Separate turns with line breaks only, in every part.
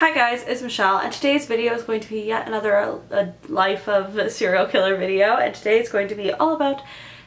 Hi guys, it's Michelle, and today's video is going to be yet another life of a serial killer video, and today it's going to be all about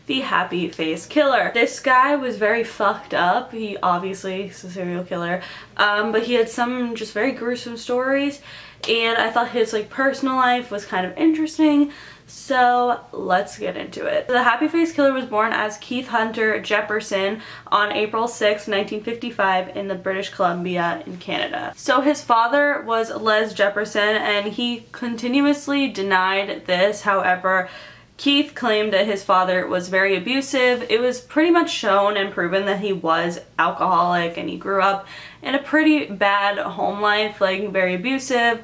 the happy face killer. This guy was very fucked up. He obviously is a serial killer, but he had some just very gruesome stories, and I thought his personal life was kind of interesting. So let's get into it. The happy face killer was born as Keith Hunter Jesperson on April 6, 1955 in the British Columbia in Canada. So his father was Les Jesperson, and he continuously denied this. However, Keith claimed that his father was very abusive. It was pretty much shown and proven that he was alcoholic, and he grew up in a pretty bad home life, very abusive,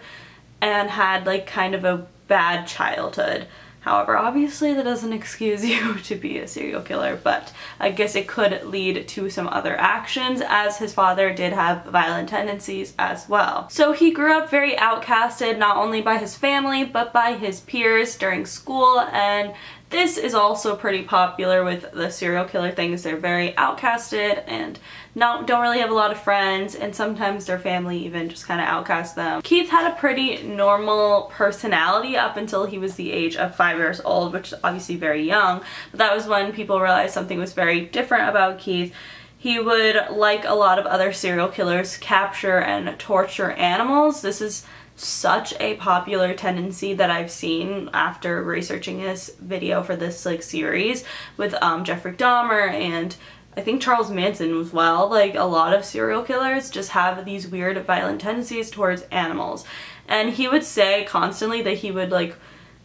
and had kind of a bad childhood. However, obviously that doesn't excuse you to be a serial killer, but I guess it could lead to some other actions, as his father did have violent tendencies as well. So he grew up very outcasted, not only by his family but by his peers during school, and this is also pretty popular with the serial killer things. They're very outcasted and don't really have a lot of friends, and sometimes their family even just kind of outcasts them. Keith had a pretty normal personality up until he was the age of 5 years old, which is obviously very young, but that was when people realized something was very different about Keith. He would, like a lot of other serial killers, capture and torture animals. This is such a popular tendency that I've seen after researching this video for this series with Jeffrey Dahmer, and I think Charles Manson as well. A lot of serial killers just have these weird violent tendencies towards animals, and he would say constantly that he would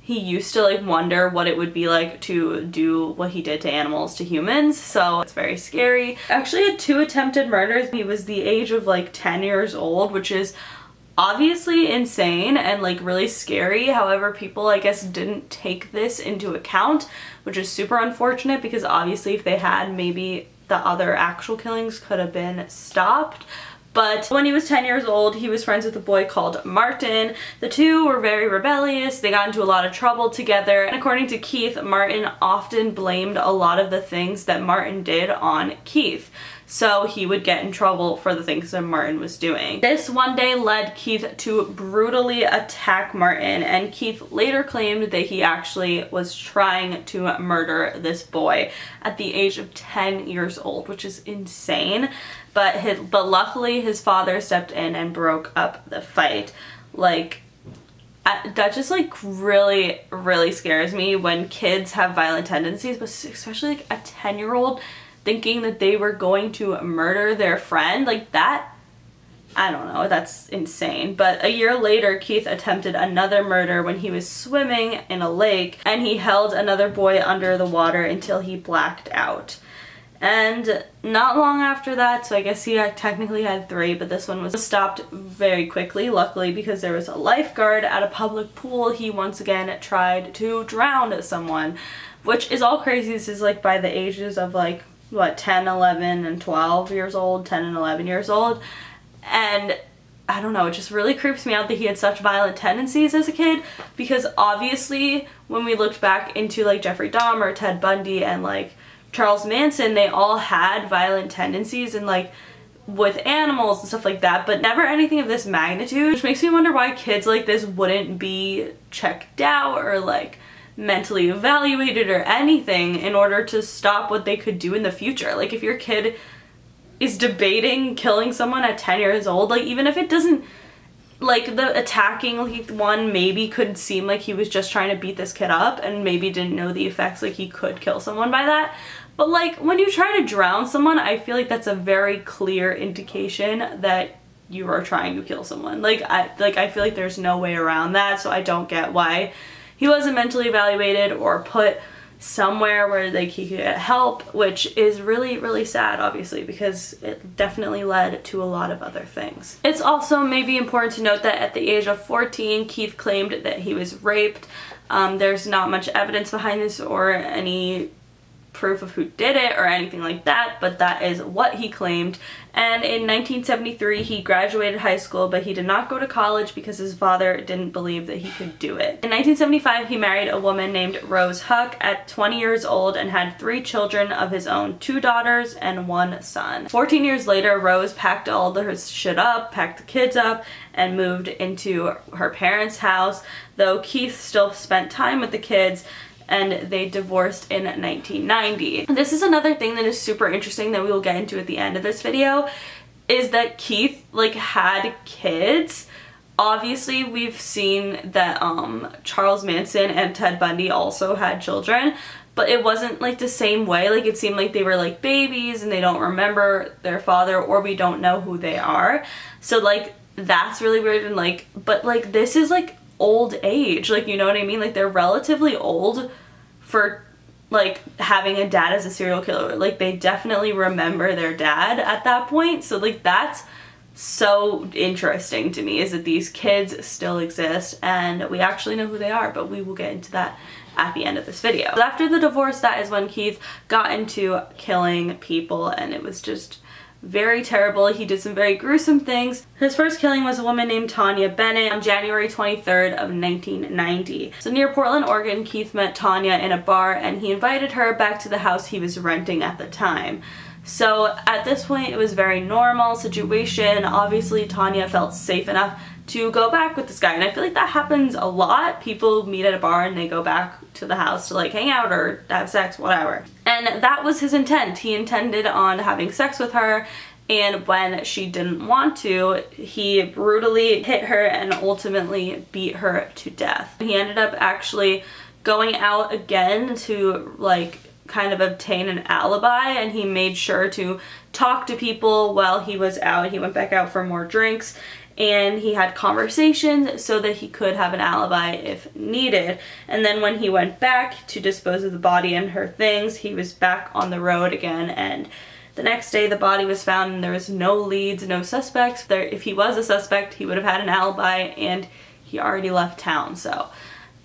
he used to wonder what it would be like to do what he did to animals to humans, so it's very scary. Actually had 2 attempted murders. He was the age of 10 years old, which is obviously insane and really scary. However, people I guess didn't take this into account, which is super unfortunate, because obviously if they had, maybe the other actual killings could have been stopped. But when he was 10 years old, he was friends with a boy called Martin. The two were very rebellious. They got into a lot of trouble together. And according to Keith, Martin often blamed a lot of the things that Martin did on Keith. So he would get in trouble for the things that Martin was doing. This one day led Keith to brutally attack Martin, and Keith later claimed that he actually was trying to murder this boy at the age of 10 years old, which is insane. But luckily his father stepped in and broke up the fight. That just really scares me when kids have violent tendencies, but especially a 10-year-old thinking that they were going to murder their friend. That, I don't know, that's insane. But a year later, Keith attempted another murder when he was swimming in a lake, and he held another boy under the water until he blacked out. And not long after that, so I guess he technically had 3, but this one was stopped very quickly, luckily, because there was a lifeguard at a public pool. He once again tried to drown someone, which is all crazy. This is by the ages of what, 10, 11, and 12 years old, 10 and 11 years old. And I don't know, it just really creeps me out that he had such violent tendencies as a kid, because obviously when we looked back into Jeffrey Dahmer, Ted Bundy, and Charles Manson, they all had violent tendencies and with animals and stuff like that, but never anything of this magnitude, which makes me wonder why kids like this wouldn't be checked out or mentally evaluated or anything in order to stop what they could do in the future. If your kid is debating killing someone at 10 years old, even if it doesn't, the attacking one maybe could seem like he was just trying to beat this kid up and maybe didn't know the effects, he could kill someone by that. But when you try to drown someone, I feel that's a very clear indication that you are trying to kill someone. I feel there's no way around that, so I don't get why he wasn't mentally evaluated or put somewhere where he could get help, which is really sad, obviously, because it definitely led to a lot of other things. It's also maybe important to note that at the age of 14, Keith claimed that he was raped. There's not much evidence behind this or any proof of who did it or anything like that, but that is what he claimed. And in 1973 he graduated high school, but he did not go to college because his father didn't believe that he could do it. In 1975 he married a woman named Rose Huck at 20 years old and had 3 children of his own, 2 daughters and 1 son. 14 years later, Rose packed all her shit up, packed the kids up, and moved into her parents' house, though Keith still spent time with the kids, and they divorced in 1990. This is another thing that is super interesting that we will get into at the end of this video, is that Keith like had kids. Obviously we've seen that Charles Manson and Ted Bundy also had children, but it wasn't like the same way. Like it seemed like they were like babies and they don't remember their father, or we don't know who they are. So like that's really weird. And like, but like this is like old age, like, you know what I mean? Like they're relatively old for like having a dad as a serial killer. Like they definitely remember their dad at that point. So like that's so interesting to me, is that these kids still exist and we actually know who they are, but we will get into that at the end of this video. So after the divorce, that is when Keith got into killing people, and it was just very terrible. He did some very gruesome things. His first killing was a woman named Tanya Bennett on January 23rd of 1990. So near Portland, Oregon, Keith met Tanya in a bar and he invited her back to the house he was renting at the time. So at this point it was a very normal situation. Obviously Tanya felt safe enough to go back with this guy, and I feel like that happens a lot. People meet at a bar and they go back to the house to like hang out or have sex, whatever. And that was his intent. He intended on having sex with her, and when she didn't want to, he brutally hit her and ultimately beat her to death. He ended up actually going out again to like kind of obtain an alibi, and he made sure to talk to people while he was out. He went back out for more drinks and he had conversations so that he could have an alibi if needed. And then when he went back to dispose of the body and her things, he was back on the road again, and the next day the body was found and there was no leads, no suspects. If he was a suspect, he would have had an alibi, and he already left town. So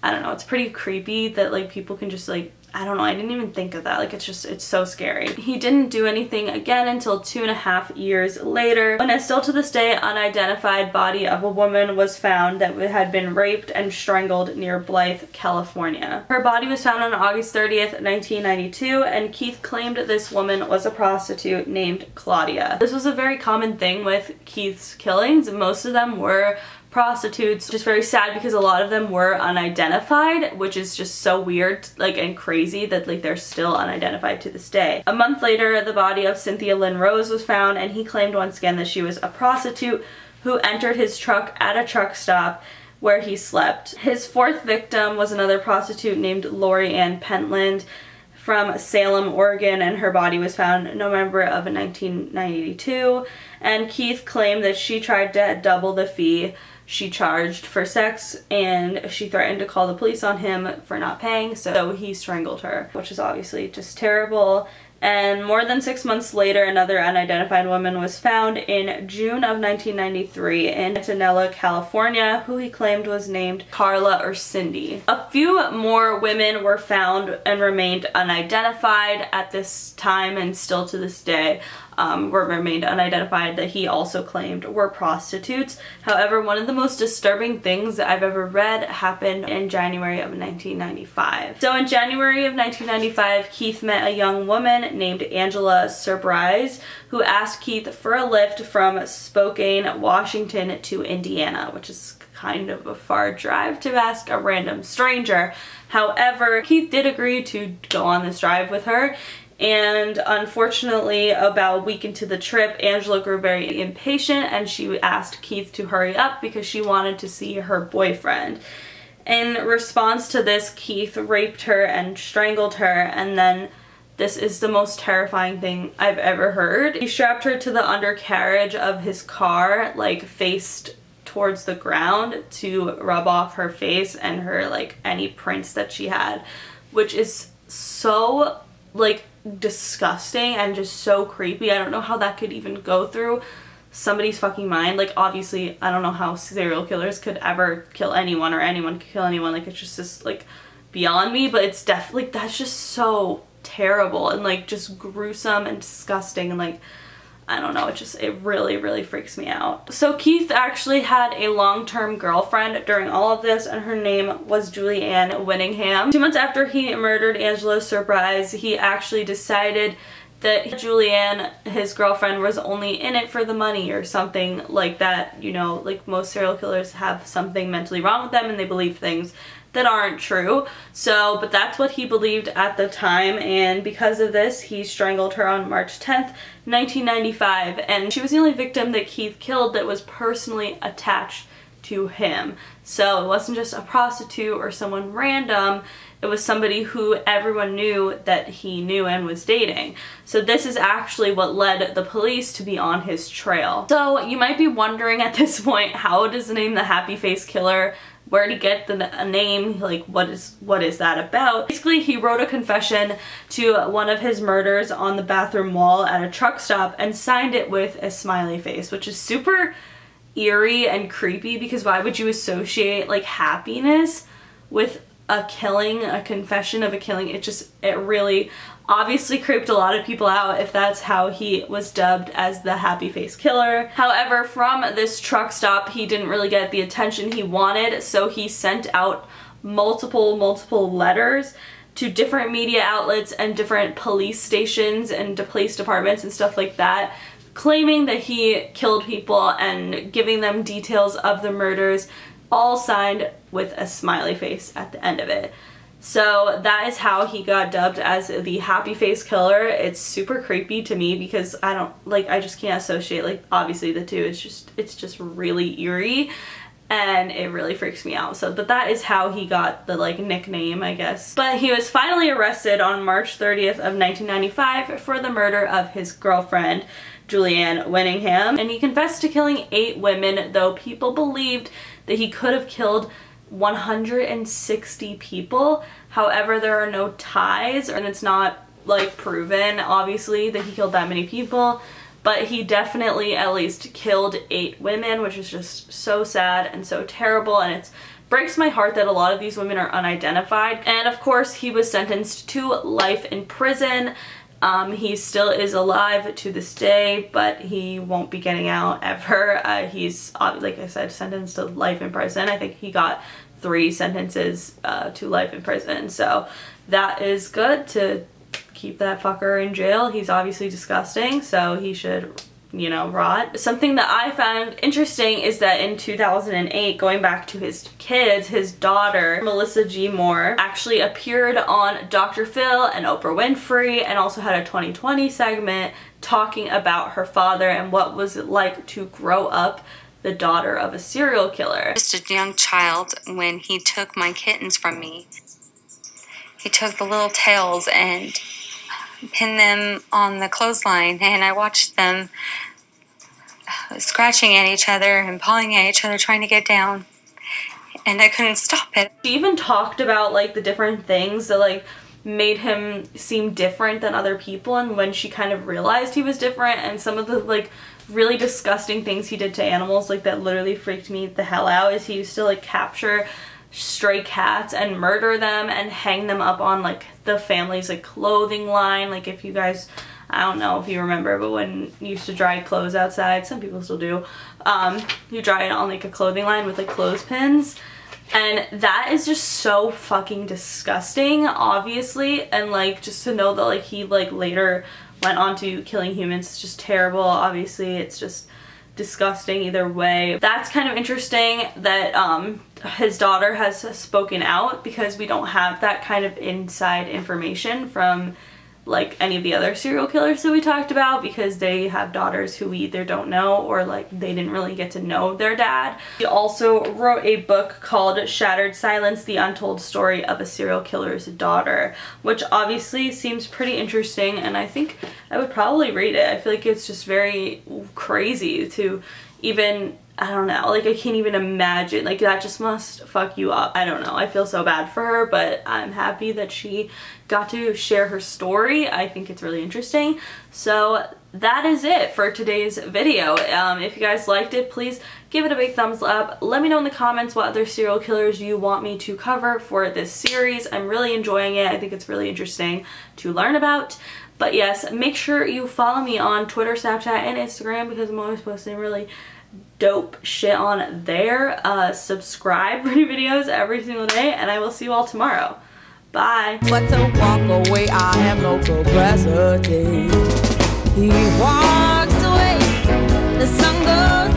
I don't know, it's pretty creepy that like people can just like, I don't know, I didn't even think of that. Like it's so scary. He didn't do anything again until 2.5 years later, when a still to this day unidentified body of a woman was found that had been raped and strangled near Blythe, California. Her body was found on August 30th, 1992, and Keith claimed this woman was a prostitute named Claudia. This was a very common thing with Keith's killings. Most of them were prostitutes. Just very sad because a lot of them were unidentified, which is just so weird, like, and crazy that like they're still unidentified to this day. A month later, the body of Cynthia Lynn Rose was found, and he claimed once again that she was a prostitute who entered his truck at a truck stop where he slept. His 4th victim was another prostitute named Lori Ann Pentland from Salem, Oregon, and her body was found in November of 1992, and Keith claimed that she tried to double the fee she charged for sex, and she threatened to call the police on him for not paying, so he strangled her, which is obviously just terrible. And more than 6 months later, another unidentified woman was found in June of 1993 in Mandela, California, who he claimed was named Carla or Cindy. A few more women were found and remained unidentified at this time, and still to this day remained unidentified, that he also claimed were prostitutes. However, one of the most disturbing things that I've ever read happened in January of 1995. So in January of 1995, Keith met a young woman named Angela Surprise, who asked Keith for a lift from Spokane, Washington to Indiana, which is kind of a far drive to ask a random stranger. However, Keith did agree to go on this drive with her, and unfortunately about a week into the trip, Angela grew very impatient and she asked Keith to hurry up because she wanted to see her boyfriend. In response to this, Keith raped her and strangled her, and then this is the most terrifying thing I've ever heard. He strapped her to the undercarriage of his car, like faced towards the ground, to rub off her face and her, like, any prints that she had, which is so, like, disgusting and just so creepy. I don't know how that could even go through somebody's fucking mind. Like, obviously, I don't know how serial killers could ever kill anyone, or anyone could kill anyone. Like, it's just like beyond me, but it's definitely, like, that's just so terrible and like just gruesome and disgusting, and like I don't know, it really freaks me out. So Keith actually had a long-term girlfriend during all of this, and her name was Julianne Winningham. 2 months after he murdered Angela Surprise, he actually decided that Julianne, his girlfriend, was only in it for the money or something like that. You know, like most serial killers have something mentally wrong with them and they believe things that aren't true. So, but that's what he believed at the time, and because of this, he strangled her on March 10th, 1995, and she was the only victim that Keith killed that was personally attached to him. So it wasn't just a prostitute or someone random, it was somebody who everyone knew that he knew and was dating. So this is actually what led the police to be on his trail. So you might be wondering at this point, how does the name the Happy Face Killer, where did he get the name, like what is that about? Basically, he wrote a confession to one of his murders on the bathroom wall at a truck stop and signed it with a smiley face, which is super eerie and creepy, because why would you associate like happiness with a killing, a confession of a killing? It really obviously creeped a lot of people out if that's how he was dubbed as the Happy Face Killer. However, from this truck stop, he didn't really get the attention he wanted, so he sent out multiple letters to different media outlets and different police stations and police departments and stuff like that, claiming that he killed people and giving them details of the murders, all signed with a smiley face at the end of it. So that is how he got dubbed as the Happy Face Killer. It's super creepy to me because I just can't associate, like, obviously the two. It's just really eerie and it really freaks me out. So, but that is how he got the like nickname, I guess. But he was finally arrested on March 30th of 1995 for the murder of his girlfriend, Julianne Winningham, and he confessed to killing 8 women, though people believed that he could have killed 160 people. However, there are no ties, and it's not like proven obviously that he killed that many people, but he definitely at least killed 8 women, which is just so sad and so terrible, and it breaks my heart that a lot of these women are unidentified. And of course, he was sentenced to life in prison. He still is alive to this day, but he won't be getting out ever. He's, like I said, sentenced to life in prison. I think he got 3 sentences to life in prison, so that is good to keep that fucker in jail. He's obviously disgusting, so he should, you know, rot. Something that I found interesting is that in 2008, going back to his kids, his daughter, Melissa G. Moore, actually appeared on Dr. Phil and Oprah Winfrey, and also had a 2020 segment talking about her father and what was it like to grow up the daughter of a serial killer.
Just a young child when he took my kittens from me. He took the little tails and pinned them on the clothesline, and I watched them scratching at each other and pawing at each other trying to get down, and I couldn't stop it.
She even talked about like the different things that like made him seem different than other people, and when she kind of realized he was different, and some of the like really disgusting things he did to animals, like that literally freaked me the hell out, is he used to like capture stray cats and murder them and hang them up on like the family's like clothing line. Like, if you guys, I don't know if you remember, but when you used to dry clothes outside, some people still do, you dry it on like a clothing line with like clothespins, and that is just so fucking disgusting, obviously. And like, just to know that like he like later went on to killing humans is just terrible. Obviously, it's just disgusting either way. That's kind of interesting that his daughter has spoken out, because we don't have that kind of inside information from like any of the other serial killers that we talked about, because they have daughters who we either don't know or like they didn't really get to know their dad. He also wrote a book called Shattered Silence: The Untold Story of a Serial Killer's Daughter, which obviously seems pretty interesting, and I think I would probably read it. I feel like it's just very crazy to even, I don't know, like I can't even imagine, like that just must fuck you up. I don't know, I feel so bad for her, but I'm happy that she got to share her story. I think it's really interesting. So that is it for today's video. If you guys liked it, please give it a big thumbs up. Let me know in the comments what other serial killers you want me to cover for this series. I'm really enjoying it. I think it's really interesting to learn about. But yes, make sure you follow me on Twitter, Snapchat, and Instagram because I'm always posting really dope shit on there. Subscribe for new videos every single day, and I will see you all tomorrow. Bye.
But to walk away, I have no capacity. He walks away, the sun goes